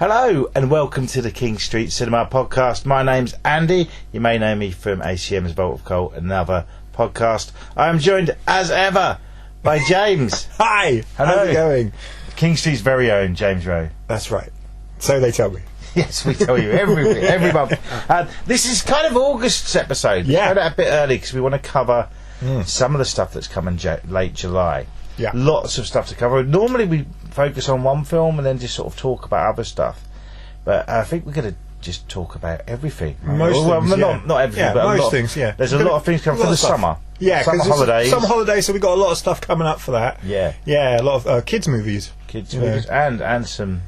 Hello and welcome to the King Street Cinema podcast. My name's Andy. You may know me from ACM's Vault of Cult, another podcast. I am joined as ever by James. Hi! Hello. How's it going? King Street's very own James Rowe. That's right. So they tell me. Yes, we tell you every month. This is kind of August's episode. Yeah. We started a bit early because we want to cover some of the stuff that's coming late July. Yeah. Lots of stuff to cover. Normally we focus on one film and then just sort of talk about other stuff. But I think we're going to just talk about everything. Right? Most things, yeah. Not everything, but most a lot. Things, yeah. There's a lot of things coming for the summer. Yeah, summer holidays. Summer holidays, so we've got a lot of stuff coming up for that. Yeah. Yeah, a lot of kids' movies. Movies and some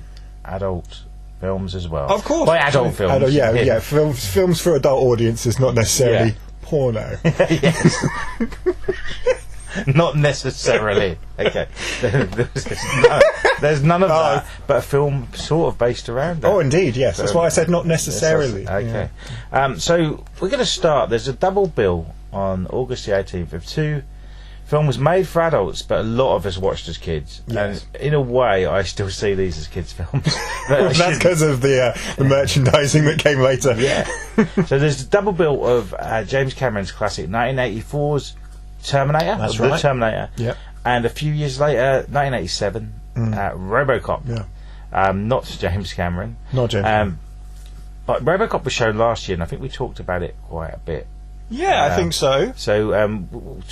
adult films as well. Of course. By adult films. Yeah. Films for adult audiences, not necessarily porno. Yes. Not necessarily. Okay. There's none of that, but a film sort of based around that. Oh, indeed, yes. That's why I said not necessarily. Okay. Yeah. So we're going to start. There's a double bill on August the 18th of two films made for adults, but a lot of us watched as kids. Yes. And in a way, I still see these as kids' films. That's because of the merchandising that came later. Yeah. So there's a double bill of James Cameron's classic 1984's Terminator. That's right. The Terminator. Yep. And a few years later, 1987, Robocop. Yeah. Not James Cameron. Not James Cameron. But Robocop was shown last year, and I think we talked about it quite a bit. Yeah, I think so. So we'll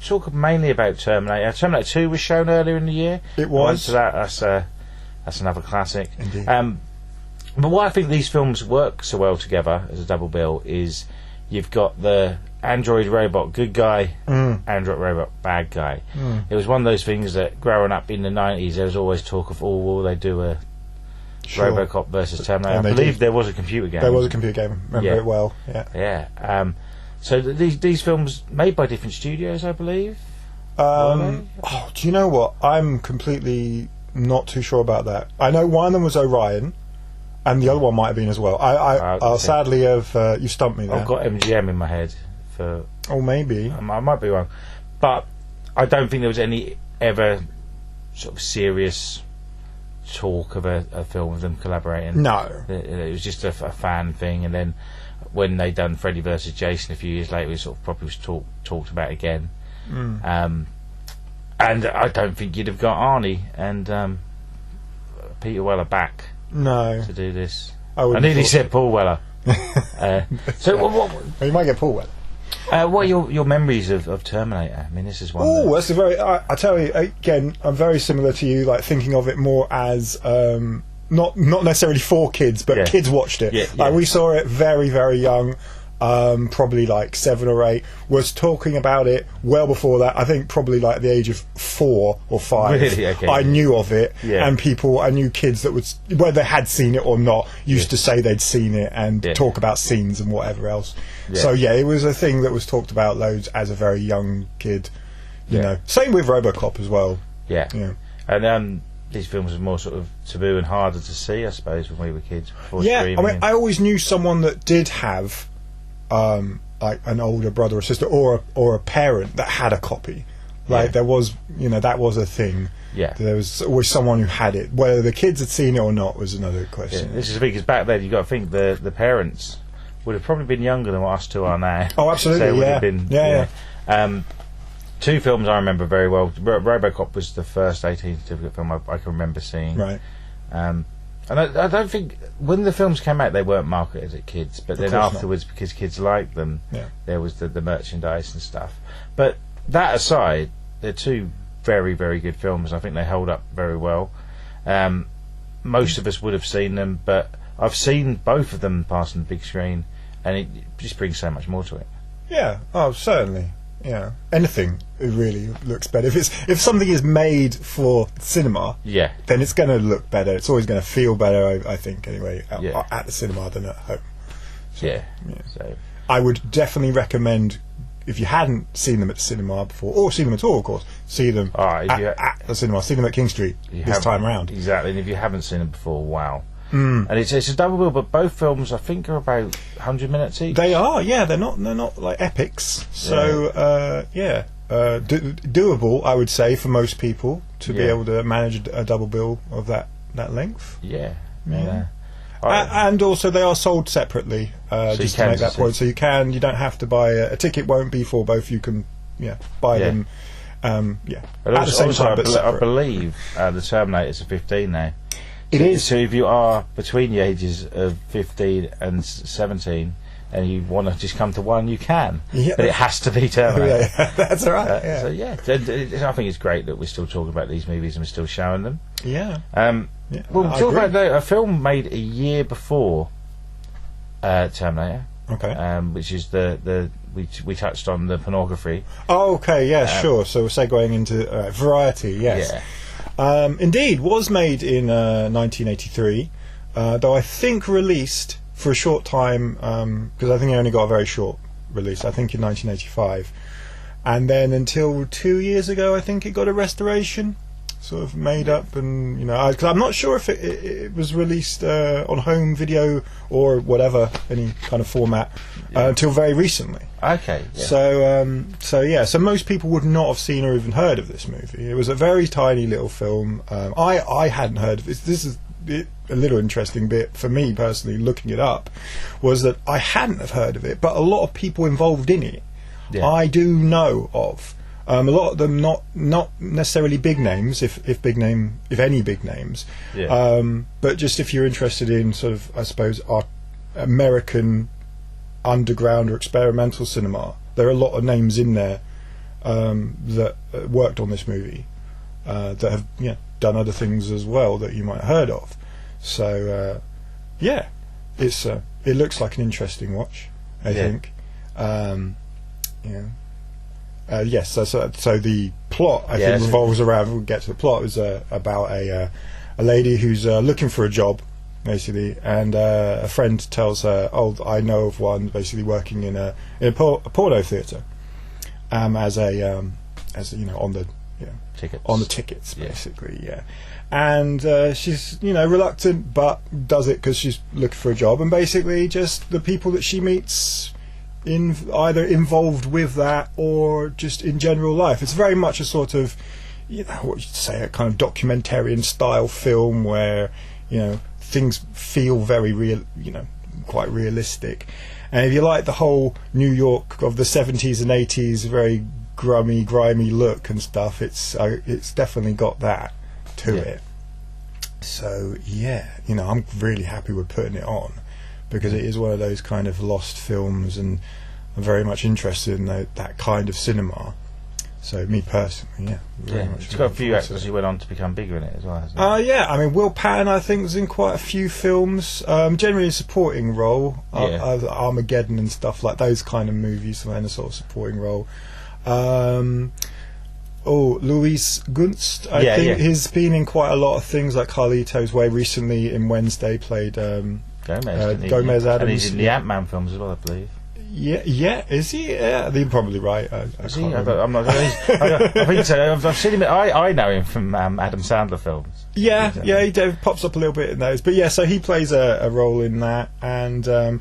talk mainly about Terminator. Terminator 2 was shown earlier in the year. It was. So that's another classic. Indeed. But why I think these films work so well together as a double bill is you've got the android robot good guy, android robot bad guy. It was one of those things that growing up in the 90s there was always talk of, will they do a Robocop versus Terminator? I believe there was a computer game. There was a computer game. Remember it well. Yeah. Yeah. So these films made by different studios, I believe. Do you know what? I'm completely not too sure about that. I know one of them was Orion, and the other one might have been as well. I'll sadly have you stumped me there. I've got MGM in my head. Maybe I might be wrong, but I don't think there was any ever sort of serious talk of a film of them collaborating. No, it was just a fan thing, and then when they done Freddy versus Jason a few years later, it sort of probably was talked about again. And I don't think you'd have got Arnie and Peter Weller back. No, to do this. I nearly said Paul Weller. So you might get Paul Weller. What are your memories of Terminator? I mean, this is one. Oh, that's a very. I tell you again, I'm very similar to you. Like thinking of it more as not necessarily for kids, but kids watched it. Yeah. Like we saw it very very young, probably like 7 or 8. Was talking about it well before that. I think probably like at the age of 4 or 5. Really? Okay. I knew of it, and I knew kids that would, whether they had seen it or not, used to say they'd seen it and talk about scenes and whatever else. Yeah. So it was a thing that was talked about loads as a very young kid. You know, same with RoboCop as well. Yeah. And these films were more sort of taboo and harder to see, I suppose, when we were kids. I mean, I always knew someone that did have like an older brother or sister or a parent that had a copy. Like there was, that was a thing. Yeah. There was always someone who had it. Whether the kids had seen it or not was another question. Yeah. This is big, because back then you've got to think the parents would have probably been younger than what us two are now. Oh, absolutely. So would have been, two films I remember very well. Robocop was the first 18 certificate film I can remember seeing. Right. And I don't think when the films came out they weren't marketed at kids, but then afterwards, because kids liked them, there was the merchandise and stuff. But that aside, they're two very very good films. I think they hold up very well. Most of us would have seen them, but I've seen both of them pass on the big screen, and it just brings so much more to it. Yeah. Oh, certainly. Yeah, anything really looks better if something is made for cinema. Yeah, then it's going to look better. It's always going to feel better, I think. Anyway, at the cinema than at home. So, So I would definitely recommend, if you hadn't seen them at the cinema before, or seen them at all, of course, see them at the cinema. See them at King Street this time round. Exactly, and if you haven't seen them before, wow. And it's a double bill, but both films I think are about 100 minutes each. They are, they're not like epics. So doable, I would say, for most people to be able to manage a double bill of that length. Yeah, Yeah. And also they are sold separately, just to make that point. So you don't have to buy a ticket. Won't be for both. You can buy them. At the same time, but I believe the Terminator's a 15 now. It is. So if you are between the ages of 15 and 17 and you want to just come to one, you can. Yeah. But it has to be Terminator. That's right. I think it's great that we're still talking about these movies and we're still showing them. Yeah. We'll talk about a film made a year before Terminator. Okay. Which is we touched on the pornography. Oh, okay. Yeah, sure. So we're segueing into Variety. Yes. Yeah. Indeed, was made in 1983, though I think released for a short time, because I think it only got a very short release, I think in 1985. And then until 2 years ago, I think it got a restoration, sort of made up, and because I'm not sure if it was released on home video or whatever, any kind of format, until very recently. Okay. Yeah. So most people would not have seen or even heard of this movie. It was a very tiny little film. I hadn't heard of it. This is a little interesting bit for me personally, looking it up, was that I hadn't have heard of it, but a lot of people involved in it I do know of. A lot of them not necessarily big names, if any big names, but just if you're interested in sort of, I suppose, American underground or experimental cinema, there are a lot of names in there that worked on this movie that have done other things as well that you might have heard of. So it's it looks like an interesting watch, I think. Yes, so the plot I think revolves around. We'll get to the plot. It was about a lady who's looking for a job, basically, and a friend tells her, "Oh, I know of one basically working in a porno theatre, on the tickets. On the tickets, basically, And she's reluctant, but does it because she's looking for a job, and basically just the people that she meets either involved with that or just in general life. It's very much a sort of, what you'd say, a kind of documentarian style film where, things feel very real, quite realistic. And if you like the whole New York of the 70s and 80s, very grimy look and stuff, it's definitely got that to it. So I'm really happy with putting it on, because it is one of those kind of lost films, and I'm very much interested in that kind of cinema. So me personally, very much. It's got a few actors who went on to become bigger in it as well, hasn't it? I mean, Will Patton, I think, was in quite a few films, generally a supporting role. Armageddon and stuff like those kind of movies, so in a sort of supporting role. Louis Gunst, I think he's been in quite a lot of things, like Carlito's Way. Recently in Wednesday played Gomez Adams, and he's in the Ant-Man films as well, I believe. Is he? Yeah, you're probably right. Is he? I'm not. I think so. I've seen him. I know him from Adam Sandler films. Yeah, he pops up a little bit in those. But so he plays a role in that, and so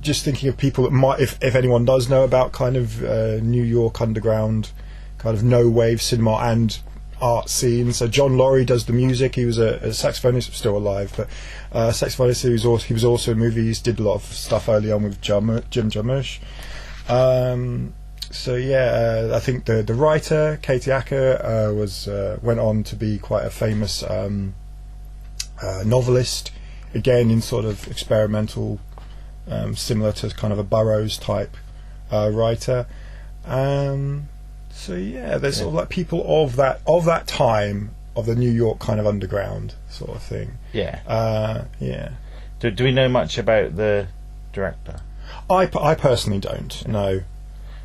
just thinking of people that might, if anyone does know about kind of New York underground, kind of no-wave cinema and art scene. So John Laurie does the music. He was a saxophonist, still alive, but saxophonist. He was also in movies. Did a lot of stuff early on with Jim Jarmusch. I think the writer Katie Acker went on to be quite a famous novelist, again in sort of experimental, similar to kind of a Burroughs type writer. There's sort of like people of that time, of the New York kind of underground sort of thing. Do we know much about the director? I personally don't know.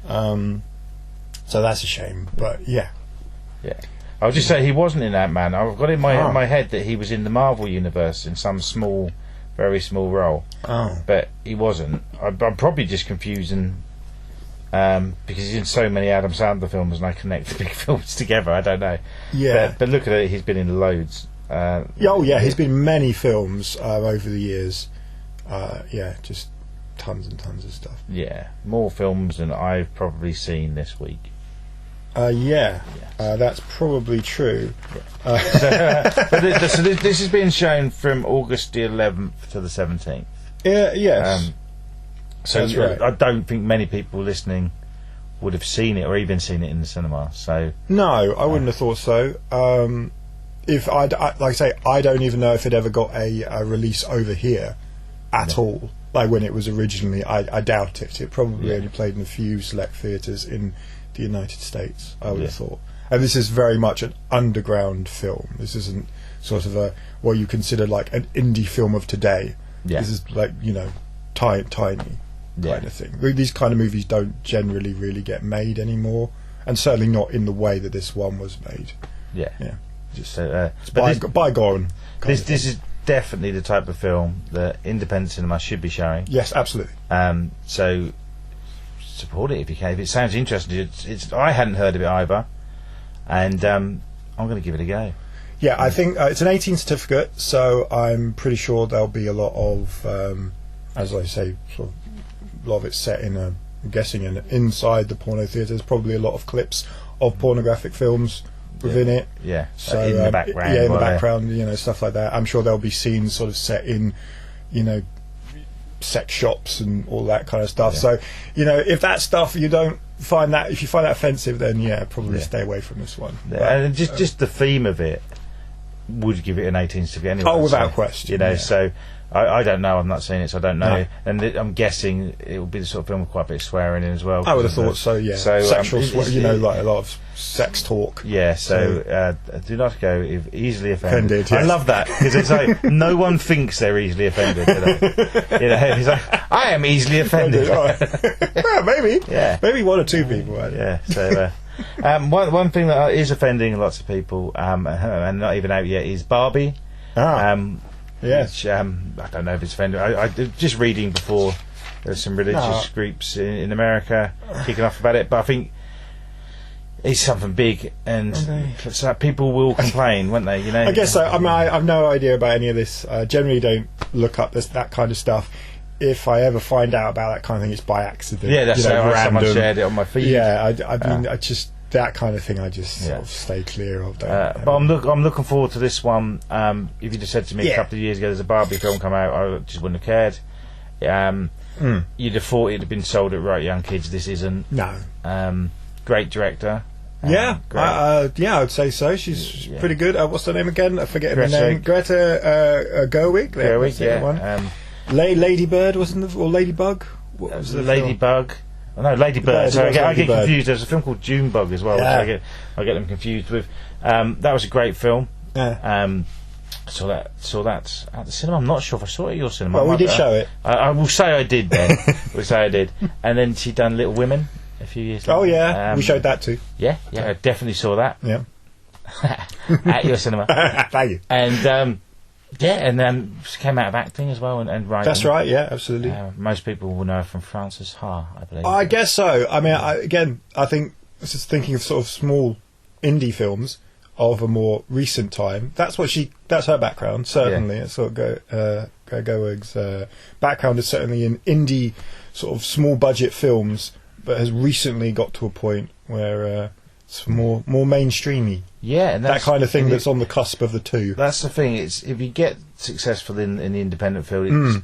So that's a shame, but I'll just say he wasn't in Ant-Man. I've got in my head that he was in the Marvel universe in some very small role. But he wasn't. I'm probably just confusing, because he's in so many Adam Sandler films and I connect the big films together. I don't know. But look at it, he's been in loads. He's been in many films over the years. Just tons and tons of stuff. More films than I've probably seen this week. That's probably true. So this is being shown from August the 11th to the 17th. Yes. So that's right. I don't think many people listening would have seen it or even seen it in the cinema. So no, I wouldn't have thought so. If like I say, I don't even know if it ever got a release over here at all. Like when it was originally, I doubt it. It probably only played in a few select theatres in the United States, I would have thought. And this is very much an underground film. This isn't sort of what you consider like an indie film of today. This is like, tiny kind of thing. These kind of movies don't generally really get made anymore, and certainly not in the way that this one was made. Just bygone. This is definitely the type of film that independent cinema should be showing. Yes, absolutely. So support it if you can. If it sounds interesting, I hadn't heard of it either, and I'm going to give it a go. Yeah, I think it's an 18 certificate, so I'm pretty sure there'll be a lot of, as I say, sort of a lot of it set in I'm guessing inside the porno theatres. Probably a lot of clips of pornographic films within it. Yeah, so in the background. In the background, stuff like that. I'm sure there'll be scenes sort of set in, sex shops and all that kind of stuff. So, if that stuff if you find that offensive, then probably stay away from this one. And just the theme of it would give it an 18 certificate anyway. Oh, without question. So I don't know. I've not seen it, so I don't know. No. And I'm guessing it will be the sort of film with quite a bit of swearing in as well. I would have thought so. Yeah. So sexual, like a lot of sex talk. Yeah. So do not go if easily offended. Yes. I love that because it's like no one thinks they're easily offended. Do they? He's like, I am easily offended. Maybe. Yeah. Maybe one or two people. Yeah. So. One thing that is offending lots of people, and not even out yet, is Barbie. Which, I don't know if it's offending. I just reading before, there's some religious groups in America kicking off about it, but I think it's something big, and so people will complain, won't they? I guess so. I mean, I have no idea about any of this. Generally don't look up that kind of stuff. If I ever find out about that kind of thing, it's by accident. Yeah, that's how someone shared it on my feed. Yeah, I mean, I just that kind of thing. I just sort of stay clear of. But I'm looking forward to this one. If you'd have said to me a couple of years ago, there's a Barbie film come out, I just wouldn't have cared. You'd have thought it'd have been sold at right young kids. This isn't. No. Great director. I would say so. She's pretty good. What's her name again? I forget her name. Greta Gerwig. Gerwig, one. Ladybird wasn't it, or Ladybug? What was the Ladybug? Oh, no, Ladybird. So I get confused. There's a film called Junebug as well, which I get them confused with. That was a great film. Saw that at the cinema. I'm not sure if I saw it at your cinema. Well, we did show it. I will say I did then. We'll say I did. And then she done Little Women a few years later. Oh yeah, we showed that too. Yeah, I definitely saw that. Yeah. At your cinema. Thank you. And and then she came out of acting as well and writing. That's right, yeah, absolutely. Most people will know her from Frances Ha, I believe. I guess so. I mean, I think just thinking of sort of small indie films of a more recent time. That's her background, certainly. It's sort of Gerwig's background is certainly in indie sort of small budget films, but has recently got to a point where it's more mainstreamy. Yeah, and that kind of thing that's on the cusp of the two. That's the thing. It's if you get successful in the independent field, you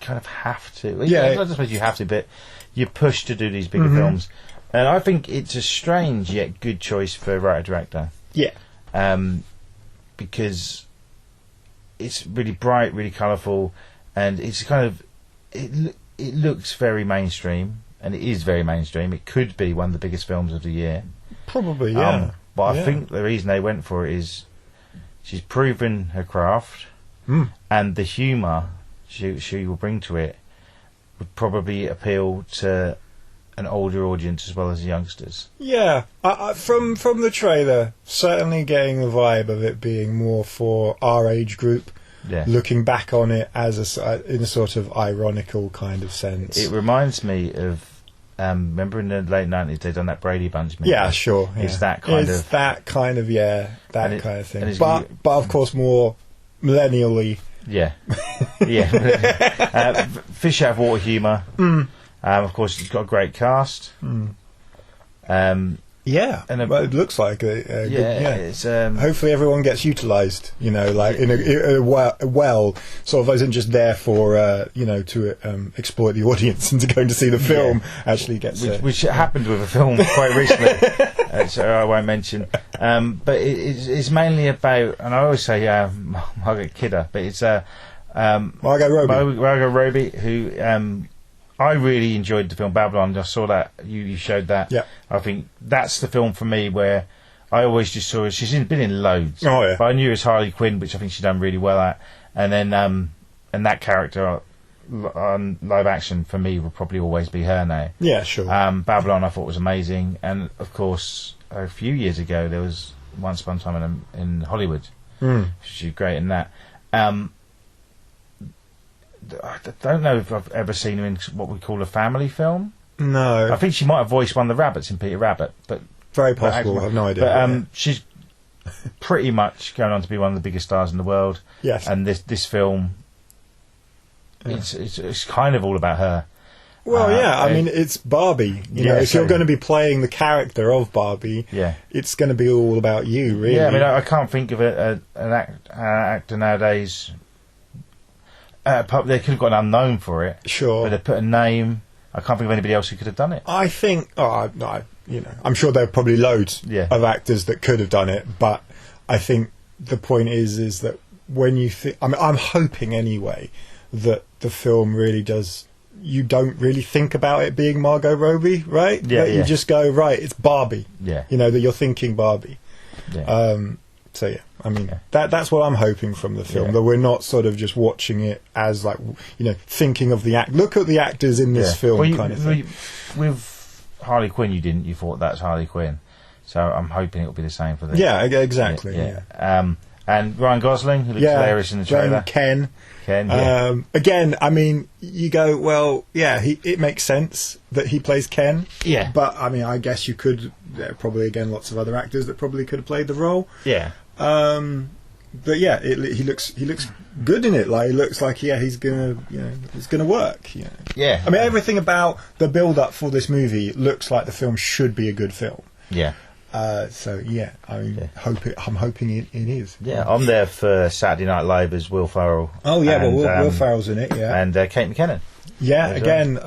kind of have to. Yeah, I suppose you have to, but you're pushed to do these bigger films. And I think it's a strange yet good choice for writer-director. Yeah. Because it's really bright, really colourful, and it's kind of it looks very mainstream, and it is very mainstream. It could be one of the biggest films of the year. Probably, yeah. But I think the reason they went for it is she's proven her craft, and the humour she will bring to it would probably appeal to an older audience as well as the youngsters. Yeah, from the trailer, certainly getting the vibe of it being more for our age group. Yeah. Looking back on it as in a sort of ironical kind of sense. It reminds me of. Remember in the late 90s they'd done that Brady Bunch movie? Yeah, sure. Yeah. It's that kind of kind of thing. But of course more millennially. Yeah. Fish out of water humour. Of course it's got a great cast. Yeah, and well, it looks like a good, it's hopefully everyone gets utilised, like in a well, sort of isn't just there for to exploit the audience into going to see the film. Actually gets which happened with a film quite recently, so I won't mention. But it's mainly about, and I always say Margaret Kidder, but it's Margot Robbie, who. I really enjoyed the film Babylon. I saw that you showed that. Yeah. I think that's the film for me where I always just saw her. She's been in loads. Oh yeah. But I knew it was Harley Quinn, which I think she's done really well at. And then and that character on live action for me will probably always be her now. Yeah, sure. Babylon I thought was amazing, and of course a few years ago there was Once Upon a Time in Hollywood. She's great in that. I don't know if I've ever seen her in what we call a family film. No. I think she might have voiced one of the rabbits in Peter Rabbit, but very possible. I have no idea. But she's pretty much going on to be one of the biggest stars in the world. Yes. And this film, it's kind of all about her. Well, I mean, it's Barbie. If you're going to be playing the character of Barbie, it's going to be all about you, really. Yeah, I mean, I can't think of an actor nowadays. They could have got an unknown for it. Sure. But they put a name. I can't think of anybody else who could have done it. I think, I'm sure there are probably loads of actors that could have done it, but I think the point is that when you think, I'm hoping anyway that the film really does. You don't really think about it being Margot Robbie, right? Yeah. You just go, right, it's Barbie. Yeah. That you're thinking Barbie. Yeah. So yeah, I mean that's what I'm hoping from the film, that we're not sort of just watching it as like thinking of the act. Look at the actors in this film, kind of thing. With Harley Quinn, you thought that's Harley Quinn, so I'm hoping it'll be the same for this. Yeah, exactly. Yeah. And Ryan Gosling, who looks hilarious in the trailer. Ken. Yeah. Again, I mean, you go, well, it makes sense that he plays Ken. Yeah. But I mean, I guess you could. There are probably again lots of other actors that probably could have played the role. Yeah. But yeah, he looks good in it. Like it looks like he's gonna it's gonna work. Yeah. I mean, everything about the build up for this movie looks like the film should be a good film. Yeah. So yeah, I mean, I'm hoping it is. Yeah, I'm there for Saturday Night Live as Will Ferrell. Oh yeah, Will Ferrell's in it. Yeah. And Kate McKinnon. Yeah, again,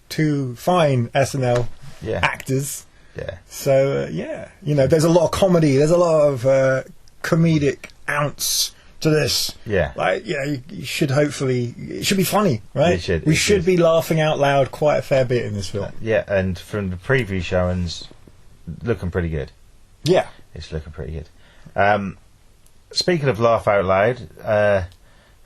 two fine SNL actors. Yeah. So there's a lot of comedy. There's a lot of comedic ounce to this. Yeah. Like you should hopefully it should be funny, right? We should be laughing out loud quite a fair bit in this film. Yeah, and from the preview showings, looking pretty good. Yeah. It's looking pretty good. Speaking of laugh out loud,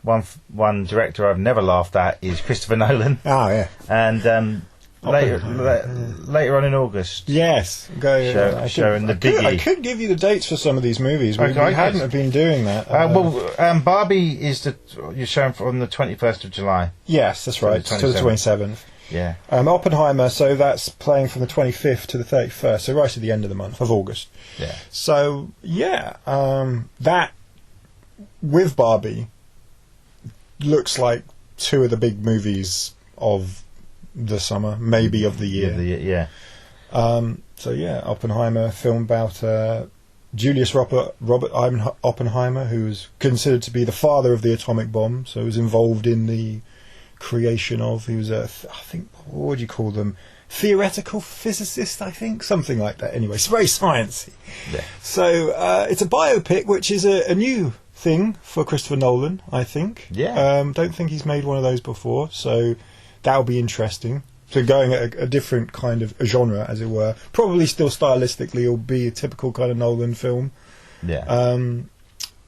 one director I've never laughed at is Christopher Nolan. Oh yeah. And later on in August. Yes. Showing the biggie. I could give you the dates for some of these movies. We hadn't have been doing that. Barbie you're showing on the 21st of July. Yes, that's right. To the 27th. Yeah. Oppenheimer, so that's playing from the 25th to the 31st, so right at the end of the month of August. Yeah. So, that with Barbie looks like two of the big movies of the summer, maybe of the year. Oppenheimer, film about Julius Robert Oppenheimer, who's considered to be the father of the atomic bomb, so he was involved in the creation of, he was what would you call them, theoretical physicist, I think, something like that. Anyway, it's very sciencey. Yeah. So it's a biopic, which is a new thing for Christopher Nolan, I think. Yeah. Don't think he's made one of those before, so that'll be interesting. So going at a different kind of a genre, as it were. Probably still stylistically will be a typical kind of Nolan film. Yeah.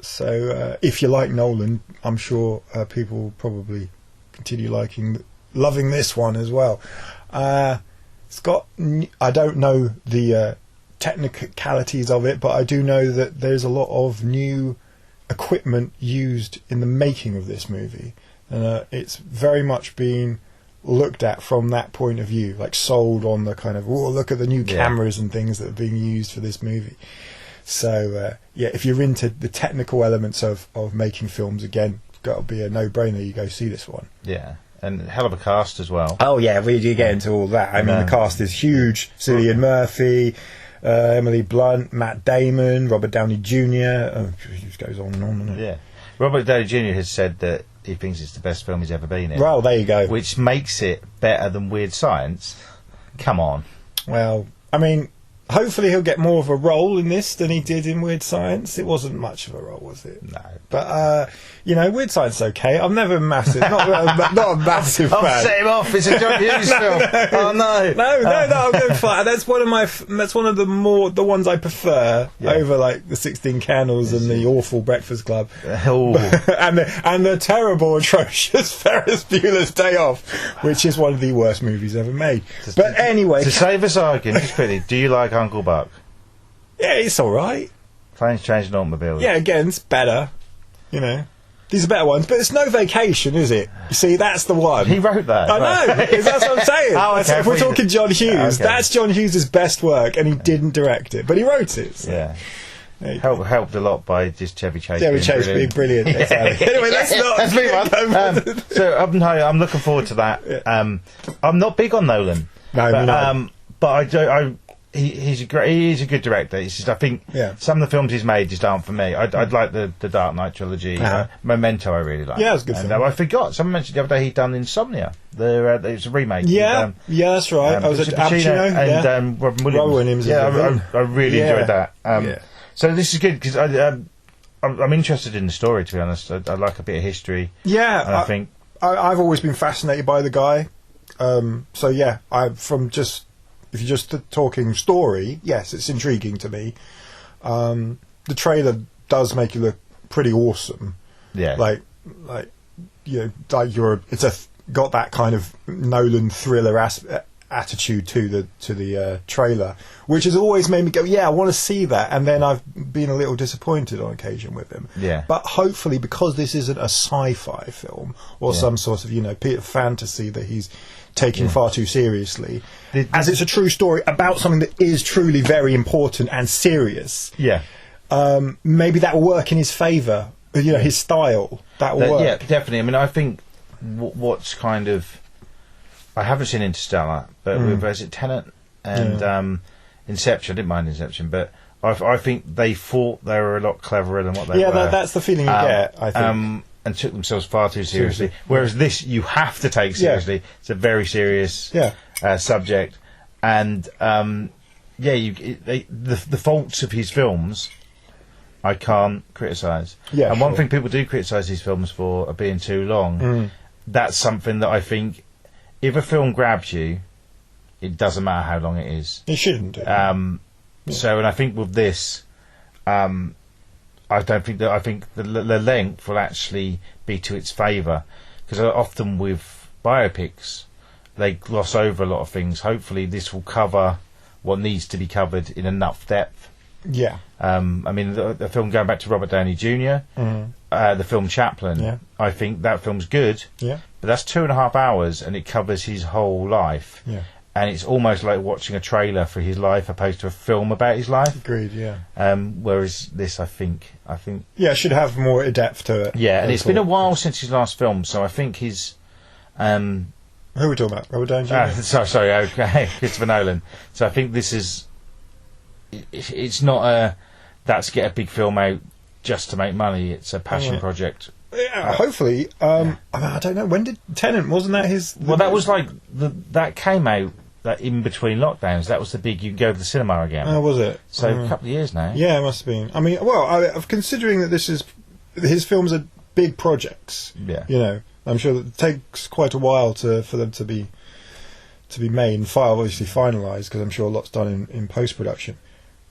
So if you like Nolan, I'm sure people will probably continue loving this one as well. It's got, I don't know the technicalities of it, but I do know that there's a lot of new equipment used in the making of this movie, and it's very much being looked at from that point of view, like sold on the kind of, look at the new cameras and things that are being used for this movie. So if you're into the technical elements of making films, again, got to be a no-brainer. You go see this one. Yeah, and hell of a cast as well. Oh yeah, we do get into all that. I mean, the cast is huge. Cillian Murphy, Emily Blunt, Matt Damon, Robert Downey Jr. It just goes on and on, doesn't it? Yeah. Robert Downey Jr. has said that he thinks it's the best film he's ever been in. Well, there you go. Which makes it better than Weird Science. Come on. Well, I mean, hopefully he'll get more of a role in this than he did in Weird Science. It wasn't much of a role, was it? No. But, Weird Science is okay. I'm never massive, not a massive fan. I'll set him off. It's a John Hughes film. Oh, no. No, I'm going fine. That's one of the ones I prefer over, like, the 16 Candles and the awful Breakfast Club. Oh. and the terrible, atrocious Ferris Bueller's Day Off, which is one of the worst movies ever made. But anyway... To save us arguing, just quickly, do you like Uncle Buck? Yeah, it's all right. Planes, Trains and Automobiles. Yeah, again, it's better. These are better ones, but it's no Vacation, is it? You see, that's the one. He wrote that. I know, that's what I'm saying. Oh, okay, if we're talking John Hughes, that's John Hughes' best work, and he didn't direct it, but he wrote it. So. Yeah. Helped a lot by just Chevy Chase being brilliant. Exactly. Anyway, let's move on. So I'm looking forward to that. Yeah. I'm not big on Nolan. No, but he's a good director. It's just, I think some of the films he's made just aren't for me. I'd like the Dark Knight trilogy. Memento I really like. Yeah, it was a good film. I forgot, someone mentioned the other day he'd done Insomnia. It's a remake. Yeah, that's right. I was at Al Pacino and Robin Williams. Yeah, I really enjoyed that. So this is good because I'm interested in the story, to be honest. I like a bit of history. Yeah, and I think I've always been fascinated by the guy. If you're just talking story, yes, it's intriguing to me. The trailer does make you look pretty awesome. Yeah, got that kind of Nolan thriller attitude to the trailer, which has always made me go, yeah, I want to see that. And then I've been a little disappointed on occasion with him. Yeah, but hopefully, because this isn't a sci-fi film or some sort of fantasy that he's taking far too seriously, as it's a true story about something that is truly very important and serious. Yeah, maybe that will work in his favour. His style, that will work. Yeah, definitely. I mean, I think what's kind of, I haven't seen Interstellar, but is it Tenet and Inception? I didn't mind Inception, but I think they thought they were a lot cleverer than what they were. Yeah, that's the feeling you get, I think. And took themselves far too seriously. Whereas this, you have to take seriously. It's a very serious subject, and the faults of his films, I can't criticise. Yeah, and one thing people do criticise these films for are being too long. That's something that I think, if a film grabs you, it doesn't matter how long it is. It shouldn't do. So, and I think with this, I think the length will actually be to its favour, because often with biopics they gloss over a lot of things. Hopefully this will cover what needs to be covered in enough depth. Yeah. I mean, the film, going back to Robert Downey Jr., the film Chaplin, I think that film's good, but that's 2.5 hours and it covers his whole life. Yeah. And it's almost like watching a trailer for his life opposed to a film about his life. Agreed, yeah. Whereas this, I think... Yeah, it should have more depth to it. Yeah, and it's been a while since his last film, so I think his... Who are we talking about? Robert Downey Jr.? Sorry, okay, Christopher Nolan. So I think this is... It's not that's get a big film out just to make money. It's a passion project. Yeah, hopefully. I don't know. When did Tenet? Wasn't that his? Well, that was like that came out that in between lockdowns. That was the big. You can go to the cinema again. Oh, was it? So a couple of years now. Yeah, it must have been. I mean, considering that this is his films are big projects. Yeah. I'm sure that it takes quite a while for them to be made and obviously finalised, because I'm sure a lot's done in post production.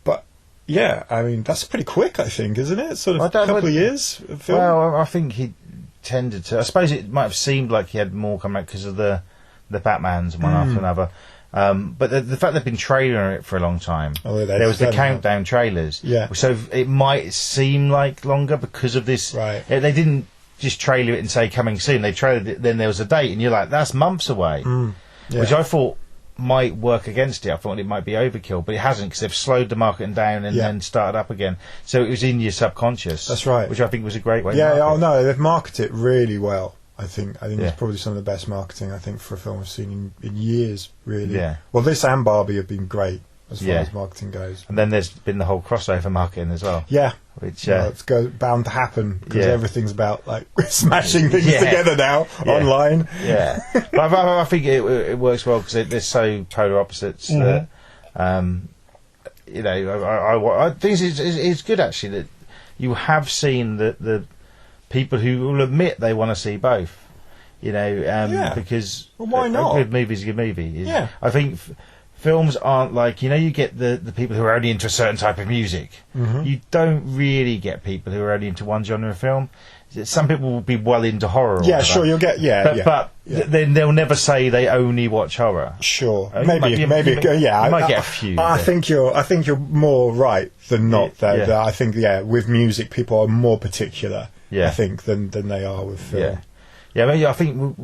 But yeah, I mean, that's pretty quick, I think, isn't it? Sort of a couple of years of film. Well, I think he tended to. I suppose it might have seemed like he had more come out because of the Batmans one after another. But the fact they've been trailering it for a long time. Oh, there was the countdown trailers. Yeah. So it might seem like longer because of this. Right. They didn't just trailer it and say coming soon. They trailered it, then there was a date, and you're like, that's months away. Yeah. Which I thought might work against it. I thought it might be overkill, but it hasn't, because they've slowed the marketing down and then started up again. So it was in your subconscious. That's right. Which I think was a great way. Yeah. Oh no, they've marketed it really well. I think it's probably some of the best marketing I think for a film I've seen in years. Really. Yeah. Well, this and Barbie have been great. as far as marketing goes. And then there's been the whole crossover marketing as well. Yeah. Which it's bound to happen because everything's about like smashing things together now online. Yeah, but I think it works well because they're so polar opposites that you know I think it's good actually that you have seen the people who will admit they want to see both. You know, because why not? A good movie is a good movie. Yeah, I think. Films aren't like, you know, you get the people who are only into a certain type of music. You don't really get people who are only into one genre of film. Some people will be well into horror. Yeah, sure, you'll get, but then they'll never say they only watch horror. Sure, You might get a few. I think you're more right than not. I think with music, people are more particular. I think than they are with film. I think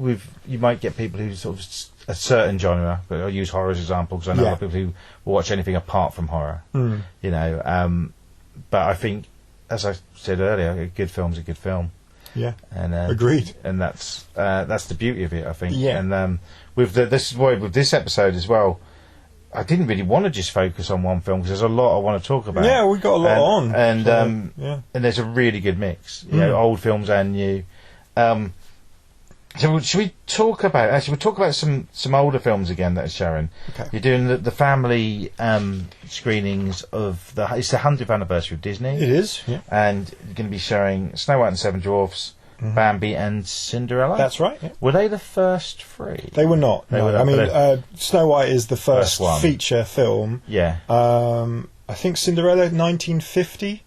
you might get people who sort of a certain genre, but I'll use horror as an example because I know a lot of people who will watch anything apart from horror. You know, but I think, as I said earlier, a good film's a good film. Yeah, and agreed. And that's the beauty of it, I think. Yeah, and with this episode as well, I didn't really want to just focus on one film because there's a lot I want to talk about. Yeah, we got a lot on, and and there's a really good mix. You know, old films and new. So should we talk about? Actually, we'll talk about some older films again that are showing. Okay. You're doing the family screenings of it's the 100th anniversary of Disney. It is, yeah. And you're going to be showing Snow White and the Seven Dwarfs, Bambi and Cinderella. That's right. Yeah. Were they the first three? They were not. They no. were not, I mean, Snow White is the first feature film. Yeah. I think Cinderella 1950.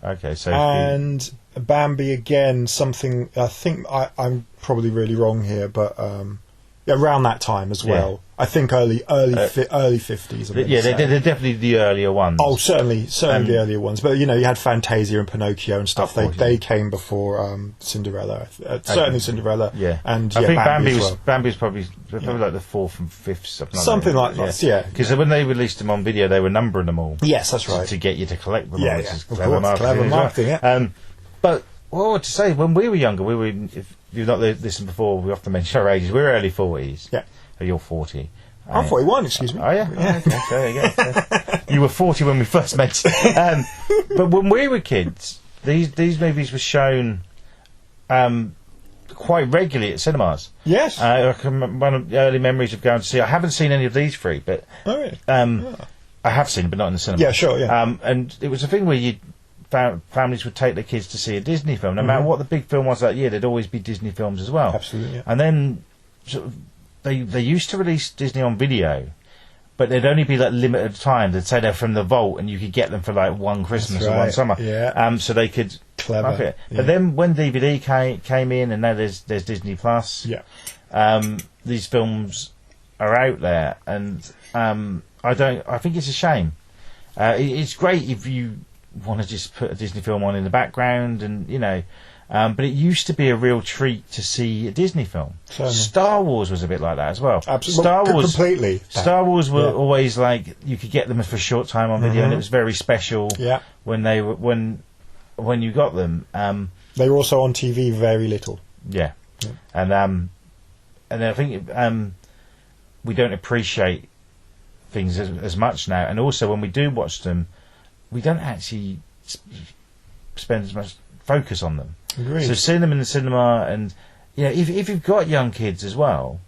Okay, so and Bambi again, something I think I'm probably really wrong here, but around that time as well. I think early 50s. They're definitely the earlier ones. Oh, certainly the earlier ones. But you know, you had Fantasia and Pinocchio and stuff. They came before Cinderella. Certainly Cinderella. Yeah, and I think Bambi was probably like the fourth and fifth, something like that. Yeah, because when they released them on video, they were numbering them all. Yes, that's right. To get you to collect them. Yeah, clever marketing. Yeah. But what I want to say, when we were younger, if you've not listened before, we often mention our ages. We were early 40s. Yeah. You're 40. I'm 41, excuse me. Oh, yeah? Okay, there you go. You were 40 when we first met. But when we were kids, these movies were shown quite regularly at cinemas. Yes. One of the early memories of going to see... I haven't seen any of these three, but... Oh, really? I have seen them, but not in the cinema. Yeah, sure, yeah. And it was a thing where families would take their kids to see a Disney film. No matter what the big film was that year, there'd always be Disney films as well. Absolutely, yeah. And then sort of, they used to release Disney on video, but they'd only be like limited time. They'd say they're from the vault, and you could get them for like one Christmas or one summer. Yeah. So they could clever. It. Yeah. But then when DVD came in, and now there's Disney Plus. Yeah. These films are out there, and I think it's a shame. It's great if you want to just put a Disney film on in the background, and you know. But it used to be a real treat to see a Disney film. Certainly. Star Wars was a bit like that as well. Absolutely. Completely. Star Wars were always like, you could get them for a short time on video, and it was very special when they were when you got them. They were also on TV very little. Yeah. And I think we don't appreciate things as much now, and also when we do watch them, we don't actually spend as much focus on them. Agreed. So seeing them in the cinema, and you know, if you've got young kids as well,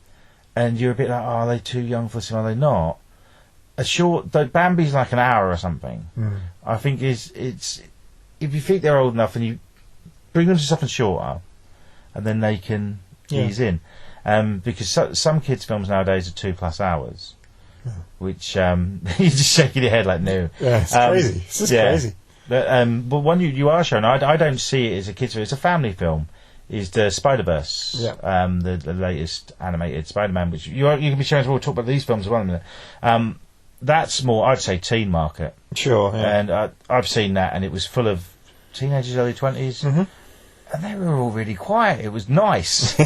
and you're a bit like, are they too young for the cinema? Are they not? Bambi's like an hour or something. I think it's if you think they're old enough, and you bring them to something shorter, and then they can ease in. Because some kids' films nowadays are 2+ hours, which you're just shaking your head like, no. Yeah, it's crazy. It's just crazy. But one you are showing, I don't see it as a kids' film. It's a family film. Is the Spider-Verse, the latest animated Spider-Man, which you can be showing as well. We'll talk about these films as well in a minute. That's more, I'd say, teen market. Sure. Yeah. And I've seen that, and it was full of teenagers, early 20s, and they were all really quiet. It was nice.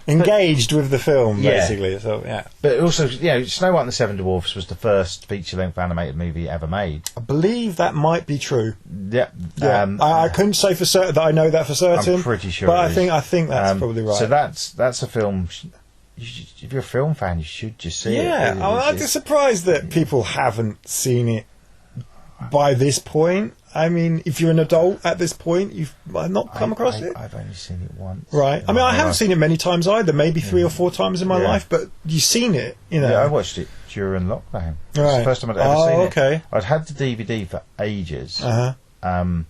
Engaged with the film, basically. So but also, Snow White and the Seven Dwarfs was the first feature-length animated movie ever made. I believe that might be true. Yep. Yeah. I couldn't say for certain that I know that for certain. I'm pretty sure. But I think that's probably right. So that's a film if you're a film fan, you should just see it. Yeah, I'm just surprised that people haven't seen it by this point. I mean, if you're an adult at this point, you've not come across it. I've only seen it once. Right. I mean, I haven't seen it many times either. Maybe 3 or 4 times in my life. But you've seen it, you know. Yeah, I watched it during lockdown. Right. It's the first time I'd ever seen it. Okay. I'd had the DVD for ages, and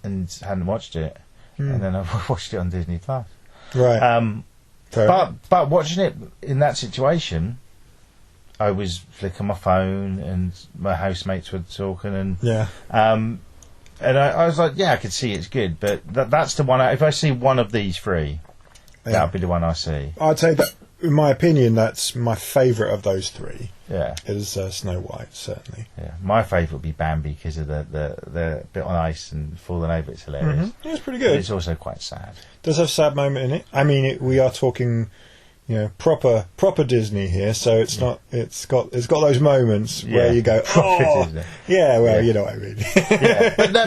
hadn't watched it, and then I watched it on Disney Plus. Right. But watching it in that situation, I was flicking my phone, and my housemates were talking, and I was like, yeah, I could see it's good, but that's the one. If I see one of these 3, that'll be the one I see. I'd say that, in my opinion, that's my favourite of those 3. Yeah, is Snow White, certainly. Yeah, my favourite would be Bambi because of the bit on ice and falling over. It's hilarious. Yeah, it's pretty good. But it's also quite sad. Does have a sad moment in it. I mean, we are talking, you know, proper Disney here, so it's not. It's got those moments where you go, Disney. Yeah, well, you know what I mean.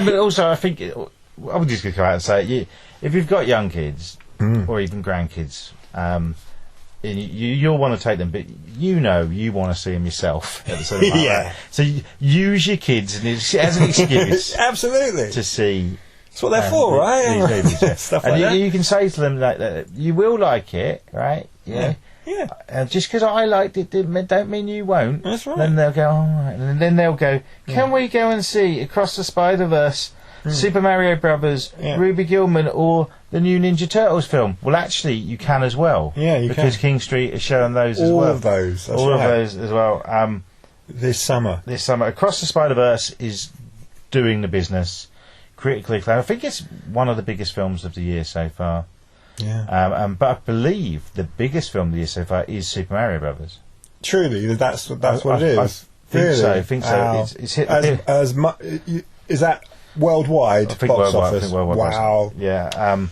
but also I think I'm just going to come out and say if you've got young kids or even grandkids, you'll want to take them, but you want to see them yourself at the cinema. Right? So use your kids as an excuse, absolutely, to see. That's what they're for, right? These movies, yeah. Stuff and like that. You can say to them that you will like it, right? Yeah. Just because I liked it don't mean you won't. That's right. Then they'll go, all right, and then they'll go, can we go and see Across the Spider-Verse, Super Mario Brothers, Ruby Gillman, or the new Ninja Turtles film? Well, actually, you can as well. Yeah, you because can. King Street is showing those as well. All of those. That's all right. of those as well. This summer. Across the Spider-Verse is doing the business. Critically acclaimed. I think it's one of the biggest films of the year so far. Yeah. But I believe the biggest film of the year so far is Super Mario Brothers. Truly, that's what it is. I think so. Wow. It's hit as much. Is that worldwide? I think box worldwide. office? I think worldwide. Wow. Yeah.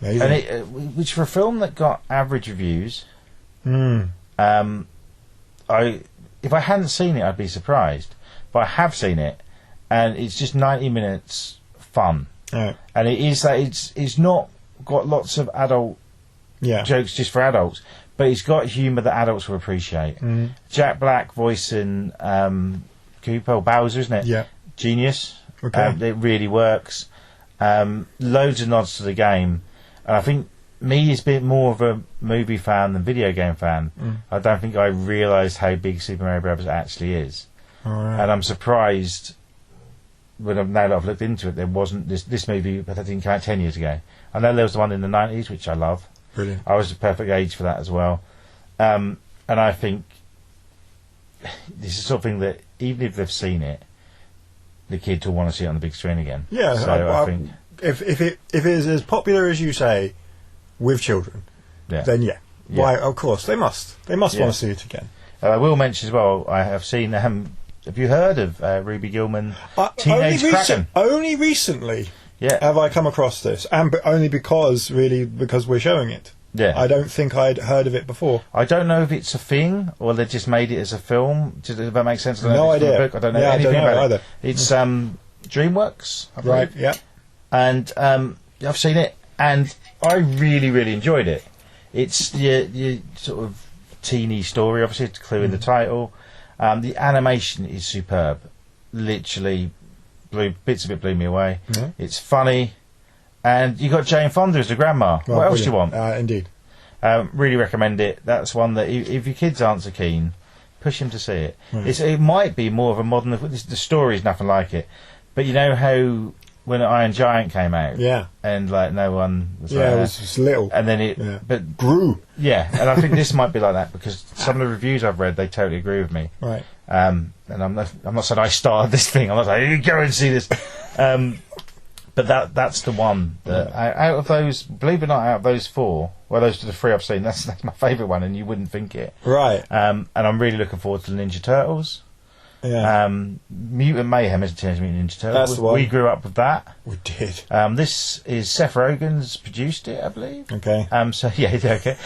Amazing. And which for a film that got average reviews. If I hadn't seen it, I'd be surprised. But I have seen it, and it's just 90 minutes fun. Right. And it is that it's not got lots of adult jokes just for adults, but it's got humour that adults will appreciate. Jack Black voicing Koopa, or Bowser, isn't it? Yeah. Genius. Okay. It really works. Loads of nods to the game. And I think me as being more of a movie fan than video game fan, I don't think I realised how big Super Mario Bros. Actually is. Right. And I'm surprised now that I've looked into it, there wasn't this movie, but I didn't come out 10 years ago. I know there was the one in the 90s, which I love. Brilliant. I was the perfect age for that as well. And I think this is something that, even if they've seen it, the kids will want to see it on the big screen again. Yeah, so I think if it is as popular as you say with children, then why? Of course, they must want to see it again. I will mention as well, I have seen. Have you heard of Ruby Gillman, Teenage Kraken? Only recently have I come across this, and only because we're showing it. Yeah. I don't think I'd heard of it before. I don't know if it's a thing or they just made it as a film. Does that make sense? No idea. I don't know anything about either. it. It's DreamWorks, I believe. Right, yeah. And I've seen it, and I really, really enjoyed it. It's your sort of teeny story, obviously, to clue in the title. The animation is superb. Literally, bits of it blew me away. Yeah. It's funny. And you got Jane Fonda as the grandma. Well, what else do you want? Indeed. Really recommend it. That's one that, if your kids aren't so keen, push them to see it. Right. It might be more of a modern... The story is nothing like it. But you know how when Iron Giant came out? Yeah. And no one was it was just little. And then it... But grew. Yeah, and I think this might be like that, because some of the reviews I've read, they totally agree with me. Right. And I'm not saying I started this thing. I'm not saying, you go and see this. But that's the one that out of those, believe it or not, out of those 4, well, those are the 3 I've seen. That's my favourite one, and you wouldn't think it. Right. And I'm really looking forward to the Ninja Turtles. Yeah. Mutant Mayhem is Teenage Mutant Ninja Turtles. That's the one. We grew up with that. We did. This is Seth Rogen's produced it, I believe. Okay. So yeah, okay.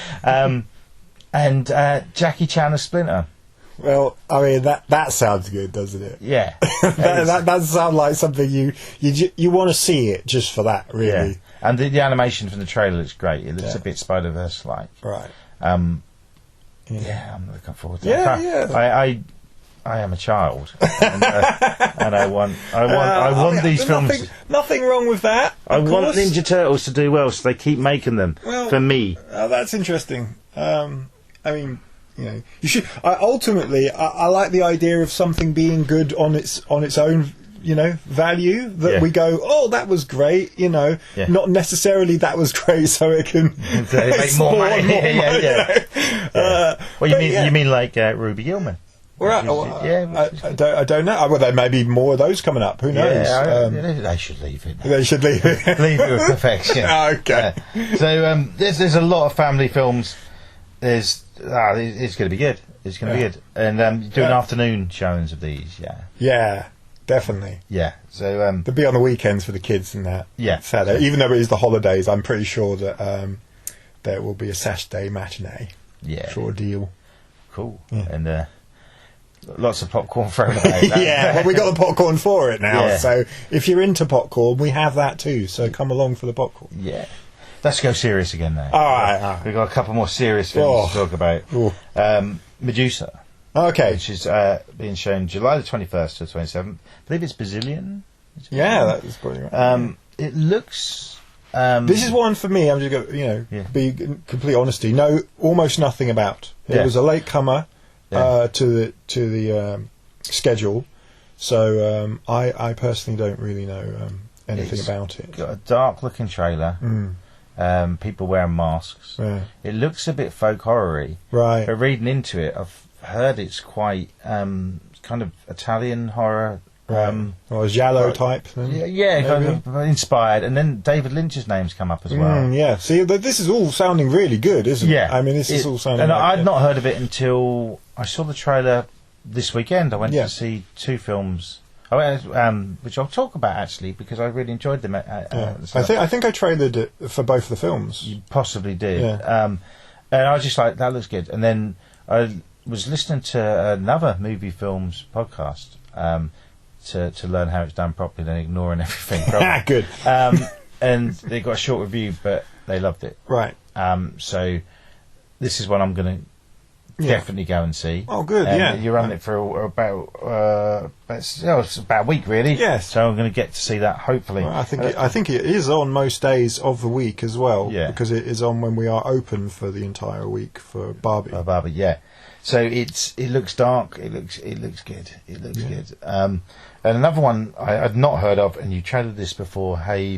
And Jackie Chan as Splinter. Well, I mean that sounds good, doesn't it? Yeah, that does sound like something you want to see it just for that, really. Yeah. And the animation from the trailer looks great. It looks a bit Spider-Verse like. Right. Yeah, I'm looking forward to that. Yeah. I am a child, and I want these films. Nothing wrong with that. I want Ninja Turtles to do well, so they keep making them for me. That's interesting. I mean, you should. Ultimately, I like the idea of something being good on its own. Value that we go, oh, that was great. Not necessarily that was great, so it can make more money. You mean like Ruby Gillman? Right. I don't know. Well, there may be more of those coming up. Who knows? They should leave it. They should leave it. Leave it with perfection. Okay. So there's a lot of family films. It's going to be good. It's going to be good. And doing afternoon showings of these. Yeah. Definitely. Yeah. So they'll be on the weekends for the kids and that. Yeah. Saturday. Even though it is the holidays, I'm pretty sure that there will be a Saturday matinee. Yeah. Sort of deal. Cool. Yeah. And lots of popcorn thrown away. Well, we got the popcorn for it now. Yeah. So if you're into popcorn, we have that too. So come along for the popcorn. Yeah. Let's go serious again now. All right. We've got a couple more serious films to talk about. Medusa. Okay. Which is being shown July the 21st to the 27th. I believe it's Brazilian. That is probably right. It looks... this is one for me, I'm just going to, be complete honesty. No, almost nothing about. It was a late comer to the schedule. So I personally don't really know anything about it. Got a dark-looking trailer. People wearing masks. Yeah. It looks a bit folk horror-y. Right. But reading into it, I've heard it's quite kind of Italian horror. Or a giallo type thing. Kind of inspired. And then David Lynch's name's come up as well. See, this is all sounding really good, isn't it? I mean, this is all sounding... And I'd not heard of it until I saw the trailer this weekend. I went to see two films... which I'll talk about actually because I really enjoyed them. I think I trailered it for both the films. You possibly did. And I was just like, that looks good. And then I was listening to another movie films podcast to learn how it's done properly, then ignoring everything. Good. And they got a short review, but they loved it. Right. So this is one I'm going to definitely go and see. Oh, good. You run it for about it's about a week, really. Yes. So I'm going to get to see that hopefully. Well, I think it is on most days of the week as well. Yeah. Because it is on when we are open for the entire week for Barbie. Barbie, yeah. So it looks dark. It looks good. It looks good. And another one I'd not heard of, and you trailered this before. Hello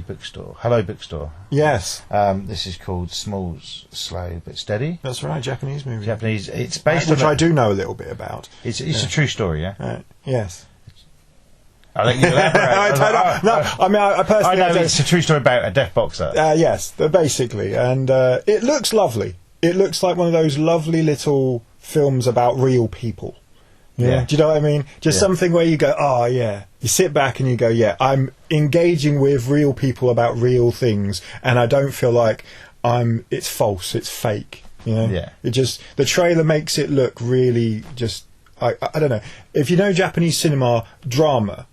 Bookstore. Yes. This is called Small, Slow but Steady. That's right, Japanese movie. It's based on which I do know a little bit about. It's a true story, yeah. Yes. I'll let you elaborate. I personally... I know it's a true story about a deaf boxer. Yes, basically. And it looks lovely. It looks like one of those lovely little films about real people. Yeah. Do you know what I mean? Just something where you go, oh, yeah. You sit back and you go, yeah, I'm engaging with real people about real things, and I don't feel like it's false, it's fake. Yeah. The trailer makes it look really just... I don't know. If you know Japanese cinema drama...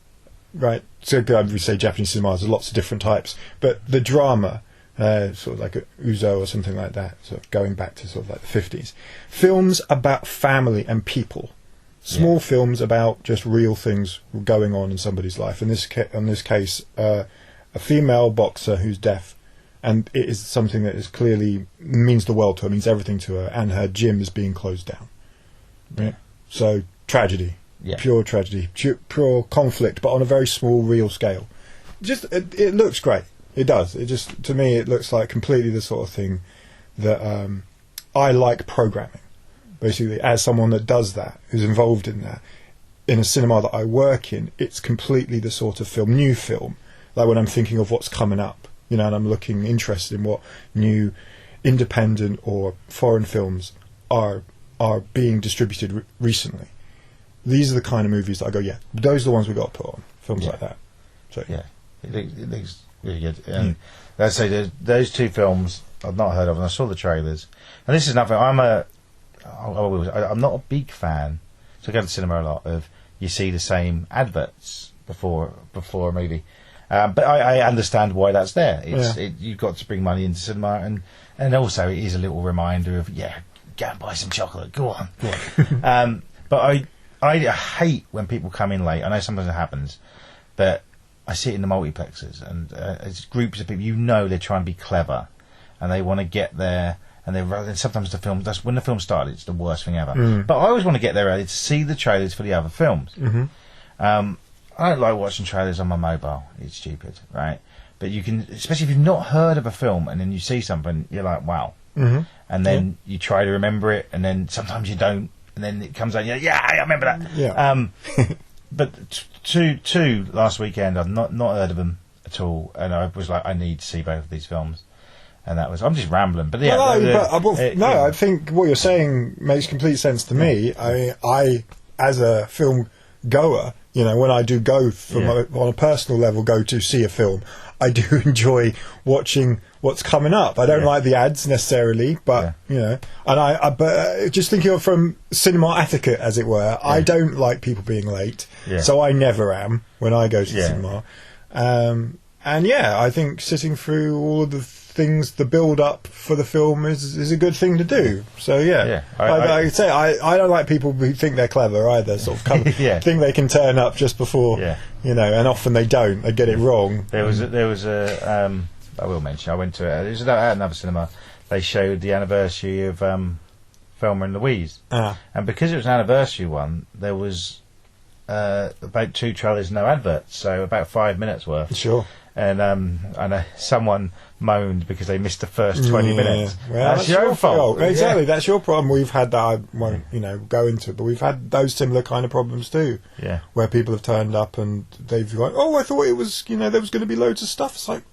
Right, so we say Japanese cinema, there's lots of different types, but the drama, sort of like a Uzo or something like that, sort of going back to sort of like the 50s, films about family and people, small films about just real things going on in somebody's life. In this case, a female boxer who's deaf, and it is something that is clearly means the world to her, means everything to her, and her gym is being closed down. Right, so tragedy. Yeah. Pure tragedy, pure conflict, but on a very small, real scale. It looks great. It does. To me, it looks like completely the sort of thing that I like programming. Basically, as someone that does that, who's involved in that, in a cinema that I work in, it's completely the sort of new film. Like when I'm thinking of what's coming up, and I'm interested in what new independent or foreign films are being distributed recently. These are the kind of movies that I go, yeah, those are the ones we got to put on. Films like that. So it looks really good. And let's say those two films I've not heard of, and I saw the trailers. And this is nothing. I'm not a big fan. So I go to the cinema a lot. You see the same adverts before a movie, but I understand why that's there. You've got to bring money into cinema, and also it is a little reminder of go and buy some chocolate. Go on. But I hate when people come in late. I know sometimes it happens, but I see it in the multiplexes, and it's groups of people. You know they're trying to be clever, and they want to get there. And sometimes that's when the film started. It's the worst thing ever. But I always want to get there early to see the trailers for the other films. I don't like watching trailers on my mobile. It's stupid, right? But you can, especially if you've not heard of a film, and then you see something, you're like, wow. And then you try to remember it, and then sometimes you don't, and then it comes out, yeah, I remember that. Yeah. But two last weekend, I've not heard of them at all, and I was like, I need to see both of these films. And that was, I'm just rambling, but yeah. I think what you're saying makes complete sense to me. I as a film goer, when I do go on a personal level, go to see a film, I do enjoy watching what's coming up. I don't like the ads necessarily, but but just thinking of from cinema etiquette, as it were, I don't like people being late, so I never am when I go to the cinema. I think sitting through all of the things, the build up for the film is a good thing to do. So I say I don't like people who think they're clever either, sort of think they can turn up just before and often they don't, they get it wrong. There was a I will mention, I went to it was at another cinema. They showed the anniversary of Thelma and Louise, and because it was an anniversary one, there was about 2 trailers, no adverts, so about 5 minutes worth. Sure. And I know someone moaned because they missed the first 20 minutes. Well, that's your fault. Exactly, that's your problem. We've had that. I won't, go into it, but we've had those similar kind of problems too. Yeah. Where people have turned up and they've gone, "Oh, I thought it was, there was going to be loads of stuff." It's like,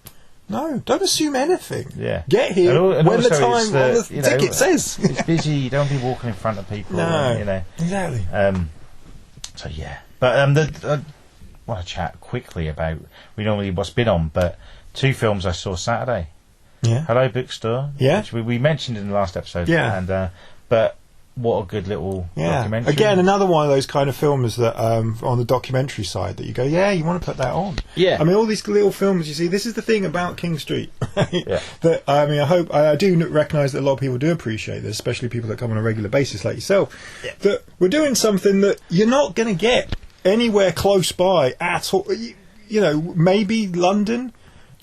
no, don't assume anything. Yeah. Get here and when the time on the ticket says. It's busy. You don't be walking in front of people. No. Exactly. So yeah, but I want to chat quickly about what's been on, but 2 films I saw Saturday. Yeah. Hello Bookstore. Yeah. Which we mentioned in the last episode. Yeah. And but what a good little documentary. Again, another one of those kind of films that on the documentary side that you go, you want to put that on. Yeah. I mean, all these little films, you see, this is the thing about King Street. Yeah. That I do recognise that a lot of people do appreciate this, especially people that come on a regular basis like yourself. Yeah. That we're doing something that you're not going to get anywhere close by at all. Maybe London,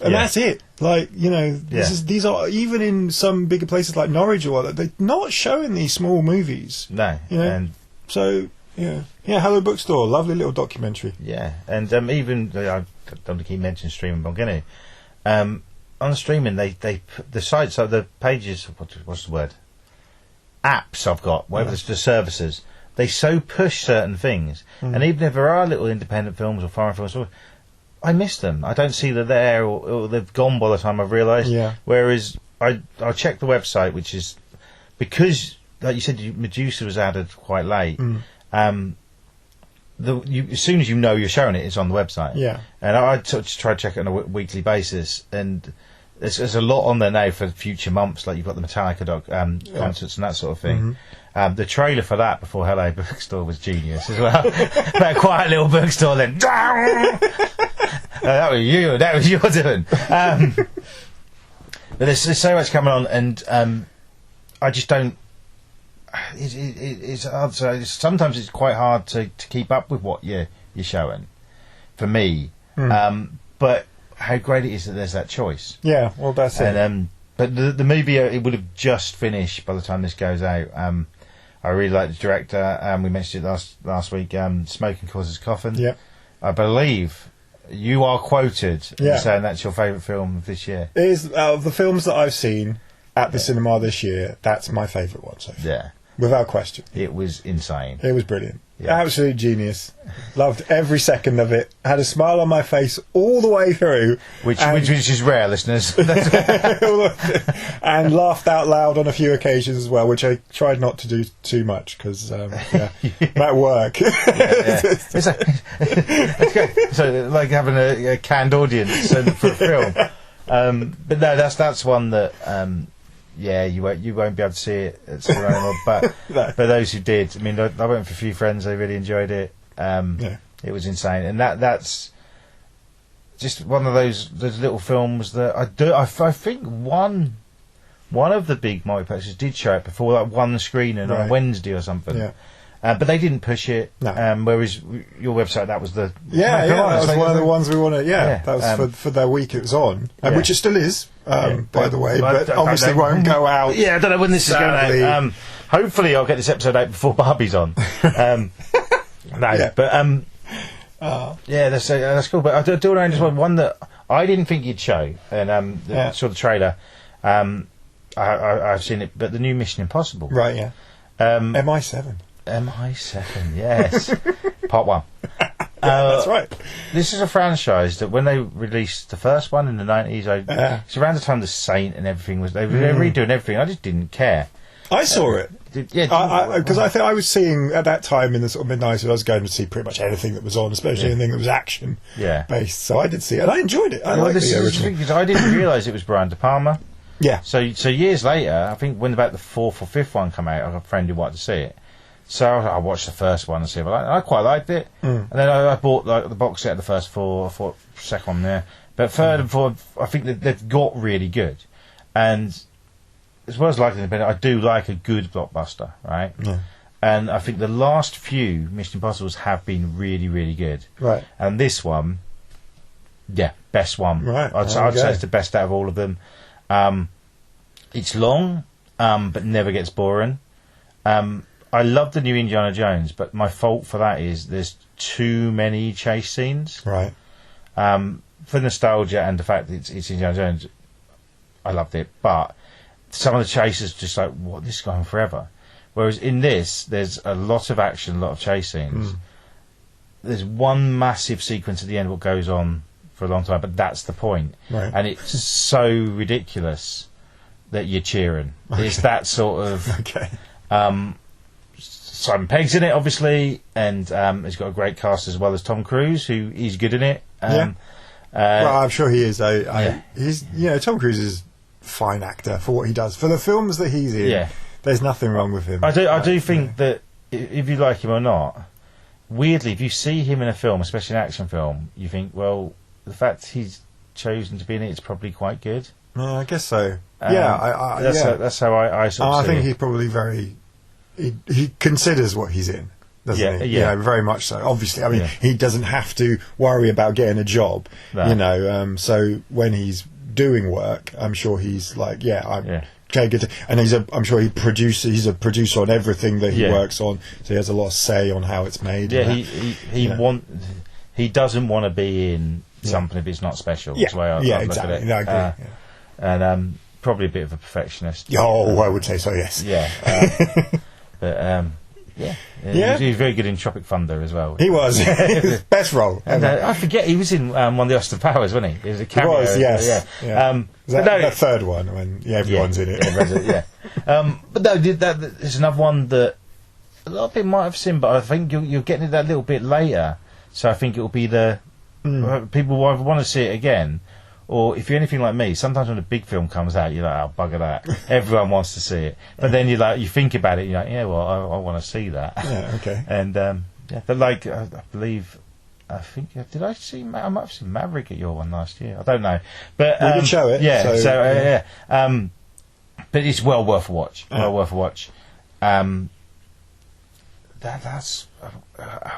and that's it. Like, these are, even in some bigger places like Norwich or they're not showing these small movies. No. And so Hello Bookstore, lovely little documentary. Yeah, and even I don't keep mentioning streaming, but I'm going to. On the streaming, they the sites, the pages, what's the word? Apps I've got, whatever the services. They so push certain things, and even if there are little independent films or foreign films, I miss them. I don't see they're there, or they've gone by the time I've realised. Yeah. Whereas I'll check the website, which is because, like you said, Medusa was added quite late. As soon as you're showing it, it's on the website. Yeah. And I try to check it on a weekly basis, and there's a lot on there now for future months. Like you've got the Metallica concerts and that sort of thing. The trailer for that before Hello Bookstore was genius as well. That quiet little bookstore then. That was you. That was your doing. But there's so much coming on, and I just don't. It's hard. Sometimes it's quite hard to keep up with what you're showing. For me, but how great it is that there's that choice. Yeah, well, that's it. But the movie, it would have just finished by the time this goes out. I really like the director. We mentioned it last week. Smoking Causes Coffin. Yep. I believe you are quoted saying that's your favourite film of this year. It is, out of the films that I've seen at the cinema this year, that's my favourite one so far. Yeah. Without question. It was insane. It was brilliant. Yeah. Absolute genius. Loved every second of it. Had a smile on my face all the way through. Which is rare, listeners. And laughed out loud on a few occasions as well, which I tried not to do too much because at work. It's like having a canned audience for a film. But no, that's one that you won't be able to see it at cinema anymore. But for those who did, I mean, I went with a few friends. They really enjoyed it. It was insane, and that's just one of those little films that I think won one of the big multiplexes did show it before, like one screening on a Wednesday or something. Yeah. But they didn't push it. No. Whereas your website, that was the... that was one of the ones we wanted. Yeah, that was for their week it was on, which it still is, by the way, but obviously won't go out. Yeah, I don't know when this is going out. Hopefully I'll get this episode out before Barbie's on. That's cool. But I do want to just one that I didn't think you'd show, and saw the trailer. I've seen it, but the new Mission Impossible. Right, yeah. MI7. MI7, yes. Part 1. That's right. This is a franchise that when they released the first one in the 90s, it's around the time The Saint and everything was... They were redoing everything. I just didn't care. I saw it. Because I think I was seeing, at that time in the sort of mid-90s, I was going to see pretty much anything that was on, especially anything that was action-based. So I did see it, and I enjoyed it. I liked the original. Because I didn't realise it was Brian De Palma. Yeah. So years later, I think when about the 4th or 5th one came out, I had a friend who wanted to see it. So I watched the first one and see if I liked it. I quite liked it. And then I bought the box set of the first 4. I thought, second one there. But third and fourth, I think that they've got really good. And as well as liking independent, I do like a good blockbuster, right? Yeah. And I think the last few Mission Impossibles have been really, really good. Right. And this one, best one. Right. I'd say it's the best out of all of them. It's long, but never gets boring. I love the new Indiana Jones, but my fault for that is there's too many chase scenes. Right. For nostalgia and the fact that it's Indiana Jones, I loved it. But some of the chases just like, what, this is going forever. Whereas in this, there's a lot of action, a lot of chase scenes. There's one massive sequence at the end what goes on for a long time, but that's the point. Right. And it's so ridiculous that you're cheering. Okay. It's that sort of... Okay. Simon Pegg's in it, obviously, and he's got a great cast as well as Tom Cruise, who he's good in it. Well, I'm sure he is. He's, Tom Cruise is a fine actor for what he does. For the films that he's in, there's nothing wrong with him. I do think that if you like him or not, weirdly, if you see him in a film, especially an action film, you think, well, the fact he's chosen to be in it is probably quite good. I guess so. That's how I sort of see I think it. he's probably very... He considers what he's in, doesn't he? Yeah, very much so. Obviously, I mean, he doesn't have to worry about getting a job, so when he's doing work, I'm sure he's like, okay, good. And I'm sure he's a producer on everything that he works on, so he has a lot of say on how it's made. Yeah, he doesn't want to be in something if it's not special. That's the way I look at it. No, I agree. And probably a bit of a perfectionist. Oh, I would say so. Yes. Yeah. But he was very good in Tropic Thunder as well. He was best role. And, I forget he was in one of the Austin Powers, wasn't he? It was a cameo. He was, yes. Yeah. The third one when everyone's in it. But no, it's another one that a lot of people might have seen, but I think you're getting it that little bit later. So I think it will be the people will either want to see it again. Or if you're anything like me, sometimes when a big film comes out, you're like, oh, bugger that. Everyone wants to see it. But then you think about it, you're like, yeah, well, I want to see that. Yeah, okay. And, but like, I believe, I might have seen Maverick at your one last year. I don't know. But we did show it. Yeah, but it's well worth a watch. Well worth a watch. That's...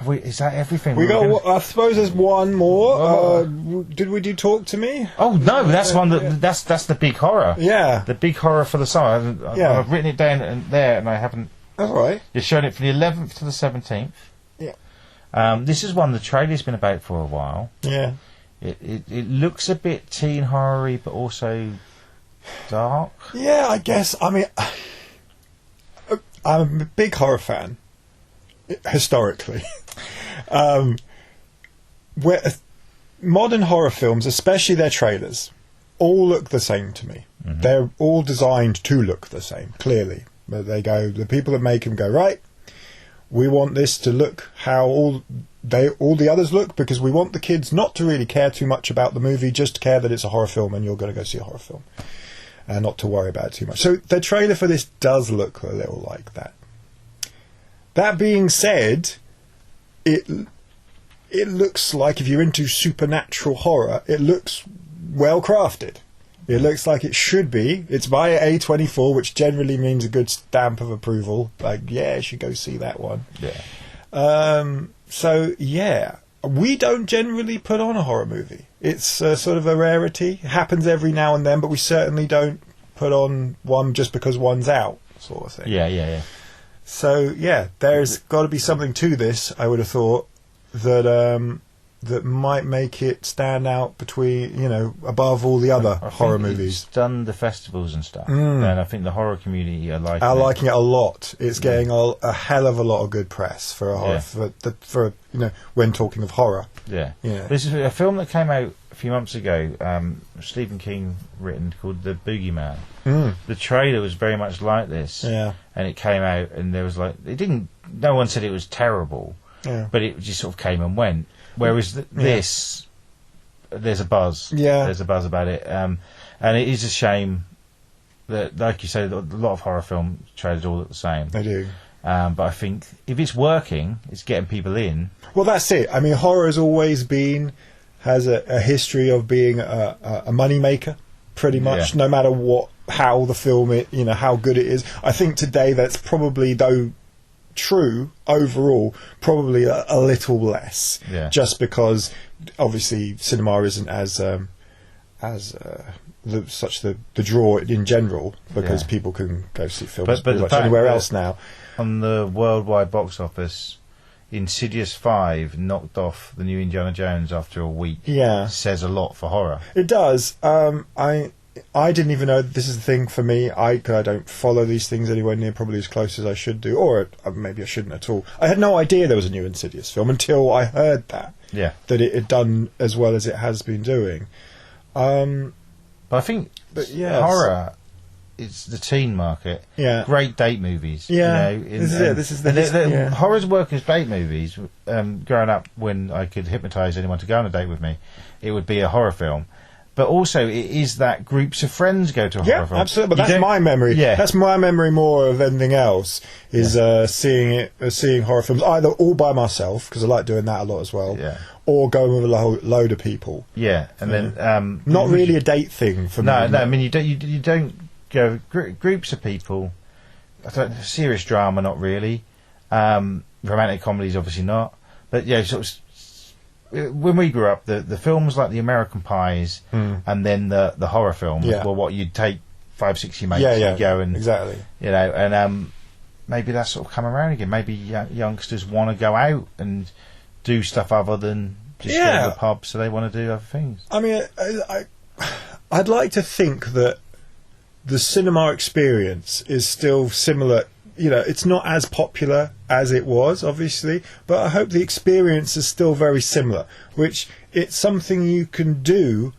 is that everything? I suppose there's one more. Did we do Talk to Me? Oh no, that's one that's the big horror. Yeah, the big horror for the summer. I've written it down and I haven't. That's all right. You're showing it from the 11th to the 17th. Yeah. This is one the trailer's been about for a while. Yeah. It looks a bit teen horror-y, but also dark. Yeah, I guess. I mean, I'm a big horror fan. Historically, where modern horror films, especially their trailers, all look the same to me. Mm-hmm. They're all designed to look the same, clearly. But the people that make them go, right, we want this to look how all the others look, because we want the kids not to really care too much about the movie, just care that it's a horror film and you're going to go see a horror film, and not to worry about it too much. So the trailer for this does look a little like that. That being said, it looks like, if you're into supernatural horror, it looks well crafted. It looks like it should be. It's by A24, which generally means a good stamp of approval. Like, yeah, you should go see that one. Yeah. So, yeah. We don't generally put on a horror movie. It's sort of a rarity. It happens every now and then, but we certainly don't put on one just because one's out, sort of thing. Yeah. So, yeah, there's got to be something to this, I would have thought, that might make it stand out between, above all the other horror movies. It's done the festivals and stuff, and I think the horror community are liking it a lot. It's getting a hell of a lot of good press for a horror, for when talking of horror. Yeah. This is a film that came out a few months ago. Stephen King written, called The Boogeyman. The trailer was very much like this. Yeah. And it came out, and there was no one said it was terrible. Yeah. But it just sort of came and went. Whereas this, there's a buzz. Yeah. There's a buzz about it. And it is a shame that, like you said, a lot of horror film trailers all look the same. They do. But I think if it's working, it's getting people in. Well, that's it. I mean, horror has always has a history of being a money maker, pretty much, no matter how the film, how good it is. I think today that's probably, though true overall, probably a little less, just because obviously cinema isn't as the draw in general, because people can go see films pretty much anywhere else now. On the worldwide box office, Insidious 5 knocked off the new Indiana Jones after a week. Says a lot for horror. It does. I didn't even know this is the thing for me. I don't follow these things anywhere near probably as close as I should do, or maybe I shouldn't at all. I had no idea there was a new Insidious film until I heard that it had done as well as it has been doing. But I think horror, it's the teen market. Great date movies. This is the horrors work as date movies. Growing up, when I could hypnotise anyone to go on a date with me, it would be a horror film. But also, it is that groups of friends go to a horror film. Absolutely. But that's my memory. That's my memory more of anything else, is seeing horror films, either all by myself, because I like doing that a lot as well, or going with a load of people. And then... not really a date thing for me. No, I mean, you don't go... Groups of people... serious drama, not really. Romantic comedies, obviously not. But, sort of... When we grew up, the films like the American Pies and then the horror films were what you'd take 5-6 of your mates to go and exactly, and maybe that's sort of come around again. Maybe youngsters want to go out and do stuff other than just go to the pub, so they want to do other things. I mean, I'd like to think that the cinema experience is still similar. It's not as popular as it was, obviously, but I hope the experience is still very similar, which it's something you can do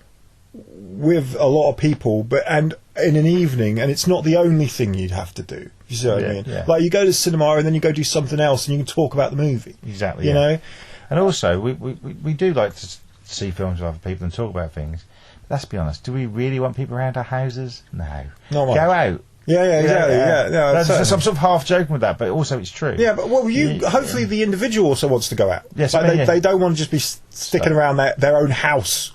with a lot of people, and in an evening, and it's not the only thing you'd have to do. You see what I mean? Like, you go to cinema and then you go do something else and you can talk about the movie. Exactly. You know? And also, we do like to see films with other people and talk about things. But let's be honest, do we really want people around our houses? No. Not much. Go out. Exactly. I'm sort of half joking with that, but also it's true. Yeah, but hopefully the individual also wants to go out. Yes, they don't want to just be sticking around their own house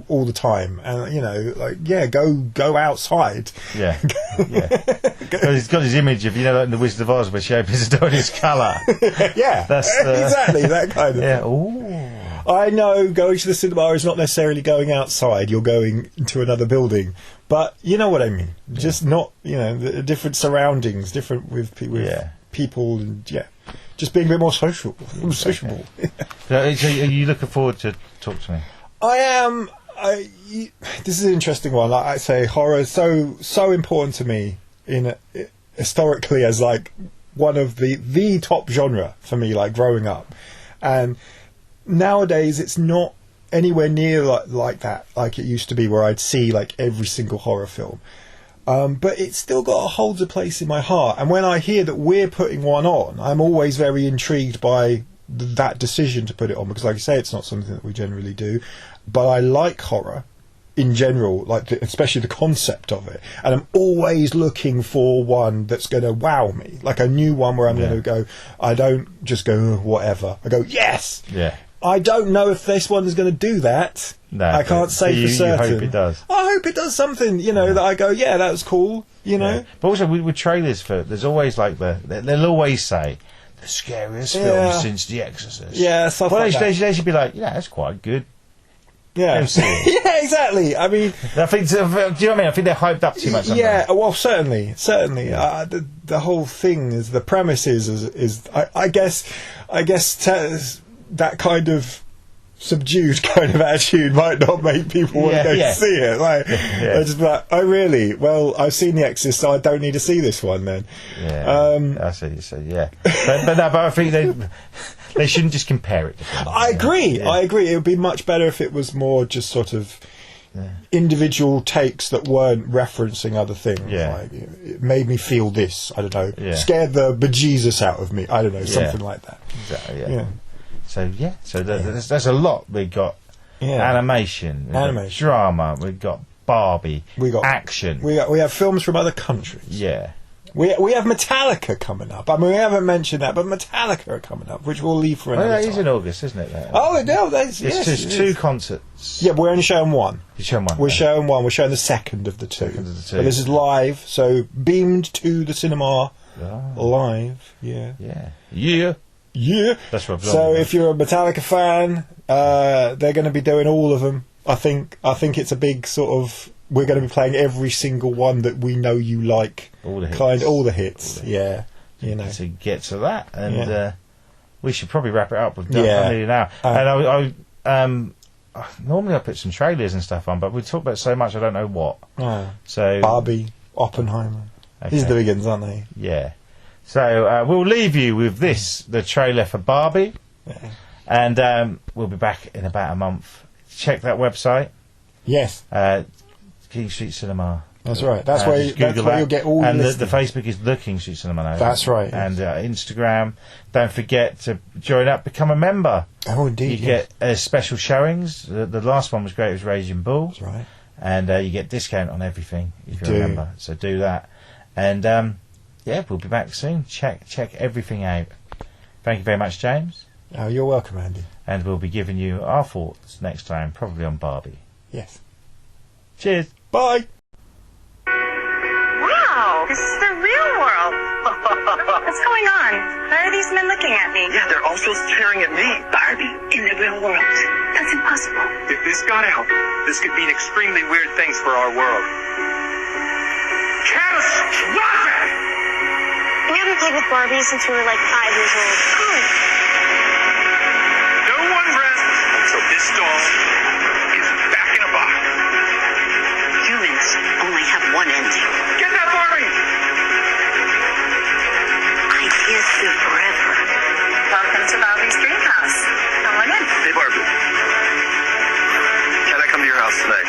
all the time, and go outside. Because he's got his image of in the Wizard of Oz where she opens the door in his colour. That's exactly that kind of thing. Ooh. I know going to the cinema is not necessarily going outside. You're going into another building. But you know what I mean. Just not, the different surroundings, different with people, and just being a bit more sociable. So are you looking forward to talk to me? I am. This is an interesting one. Like I say, horror is so important to me historically as like one of the top genre for me, like growing up, and nowadays it's not anywhere near like that, like it used to be, where I'd see like every single horror film. But it's still got a holds a place in my heart. And when I hear that we're putting one on, I'm always very intrigued by that decision to put it on, because like I say, it's not something that we generally do. But I like horror in general, especially the concept of it. And I'm always looking for one that's going to wow me, like a new one where I'm going to go, I don't just go, whatever. I go, yes! I don't know if this one is going to do that. No, I can't say for certain. You hope it does. I hope it does something, that I go, yeah, that was cool, know. But also with trailers there's always they'll always say the scariest film since The Exorcist. Yeah, stuff like that. They should be like, that's quite good. Yeah, yeah, exactly. I mean, I think. Do you know what I mean? I think they're hyped up too much. Sometimes. Yeah, well, certainly. The whole thing is the premise is I guess that kind of subdued kind of attitude might not make people want to go to see it. They're just like, oh really? Well, I've seen The Exorcist, so I don't need to see this one then. Yeah, I see. You say, yeah, but I think they shouldn't just compare it to films. I agree. It would be much better if it was more just sort of individual takes that weren't referencing other things. Yeah. Like, it made me feel this. I don't know. Scared the bejesus out of me. I don't know. Something like that. Exactly. Yeah. So there's a lot. We got animation, got drama. We got Barbie. We got action. We have films from other countries. Yeah. We have Metallica coming up. I mean, we haven't mentioned that, but Metallica are coming up, which we'll leave for another time. It is in August, isn't it? Oh, no, it's just two concerts. Yeah, we're only showing one. You're showing one? We're showing one. We're showing the second of the two. But this is live, so beamed to the cinema live. Yeah. That's what. So if you're a Metallica fan, they're going to be doing all of them. I think it's a big sort of. We're going to be playing every single one that we know you like. All the hits. Yeah. To get to that, and we should probably wrap it up with now. And normally I put some trailers and stuff on, but we talk about so much I don't know what. So Barbie, Oppenheimer. Okay. These are the big ones, aren't they? Yeah. So we'll leave you with the trailer for Barbie, and we'll be back in about a month. Check that website. Yes. King Street Cinema. That's right. That's where you'll get all and the Facebook is the King Street Cinema now. That's right. And Instagram. Don't forget to join up, become a member. Oh, indeed. You get special showings. The last one was great. It was Raging Bull. That's right. And you get discount on everything if you're a member. So do that. And we'll be back soon. Check everything out. Thank you very much, James. Oh, you're welcome, Andy. And we'll be giving you our thoughts next time, probably on Barbie. Yes. Cheers. Bye. Wow, this is the real world. What's going on? Why are these men looking at me? Yeah, they're also staring at me. Barbie in the real world. That's impossible. If this got out, this could mean extremely weird things for our world. Catastrophic! We haven't played with Barbie since we were like 5 years old. No one rests until this doll is back in a box. Humans only have one ending. Get that, Barbie! Ideas live forever. Welcome to Barbie's dream house. Come on in. Hey, Barbie. Can I come to your house today?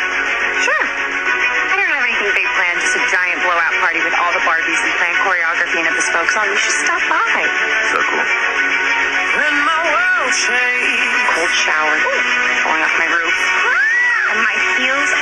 Sure. I don't have anything big planned, just a giant blowout party with all the Barbies and planned choreography and a bespoke song. You should stop by. So cool. When my world changed. Cold shower. Going off my roof. And my heels